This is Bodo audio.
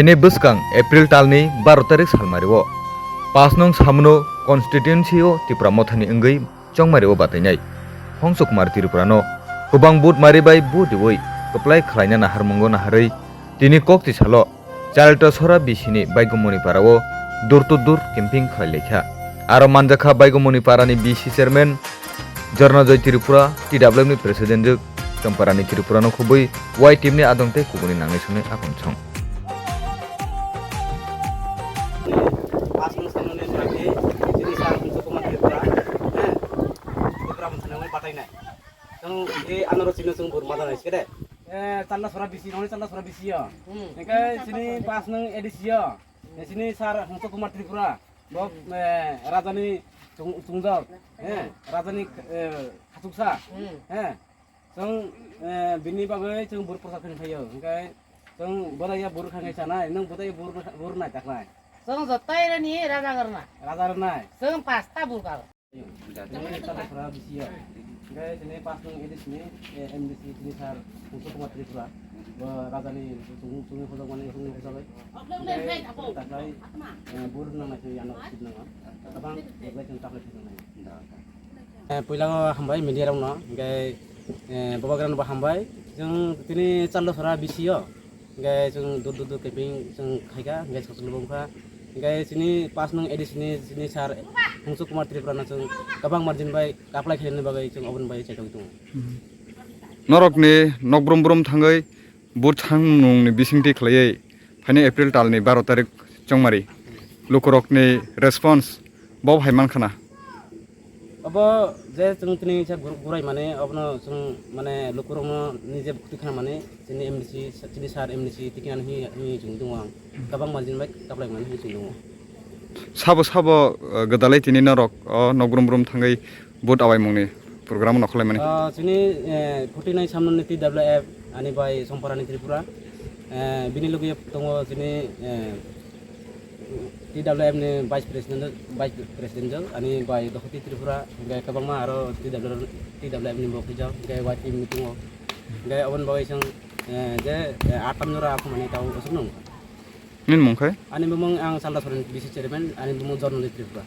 Haine buskang April talni 12 tarik salmario. Pas nong samno constituency o Tripura mothani enggai chongmario batainai. Hongso Kumar Tripurano kubang bud maribai bu diwoi keplai khlaina nahar mongo naharai tini kok ti salo chalta sora bisini baigomoni parao dur to dur camping khlailekha aro manjakha baigomoni parani BC chairman Jornajoy Tripura TWM ni president jok Chongparani Tripurano khubui Y team ni adongte kubuni nangai sune akon chong. Tanda suara bisi, tanda suara bisi ya. Nengke sini pas neng edisi ya. Sini sar untuk Kumar Tripura. Bob Rajani Tungjal, Rajani Katuksa, Song bini bagai cung bur persakan kayo. Nengke song bodaya bur kangai sana, neng bodaya bur naik tak naik. Song zotai ni raja karena. Raja naik. Song pasta burkal. Tanda suara bisi ya. Guys, ini pas nung edis ini MDC ini sar untuk Kumar Tripura. Rajani sungai kosong mana sungai kosong lagi. Tak lagi burung nama si anak itu nama. Abang lagi tentang lagi nama. Pulang hambai media orang no. Guys, bawa geran bawa hambai. Jeng ini calo sara bisio. Guys, jeng duduk camping jeng kaya. Guys kosong lubangka. Guys, ini pas nung edis ini sar untuk Kumar Tripura nacung kabang margin bay apply khelne bagai jeng open bay cetok itu. Norok ni nok brom brom thangai bur thang nung ni bisingti khlai phane April tal ni 12 tarik chongmari lukorok ni response bob haiman khana abo je jeng tini cha gurai mane obno jeng mane lukorok no nije bukti khana mane sini MDC sini sar MDC tikinan hi jeng dungwang kabang margin bay apply mane hi jeng dungwang sabo gedalai tini norok nok brom brom thangai bot awai mungni program no khlai mane sini 49 samnon ni TWF ani bai Chongparani Tripura bini logi tongo sini TWF ni vice president ani bai Dokhoti Tripura gai kabangma aro TWF ni bok hijau gai Y team ni tongo gai awan bai sang je atam nura aku mani tahu osnong nin mongkai ani bumong ang salda soren bisi chairman ani bumong Jornajoy Tripura.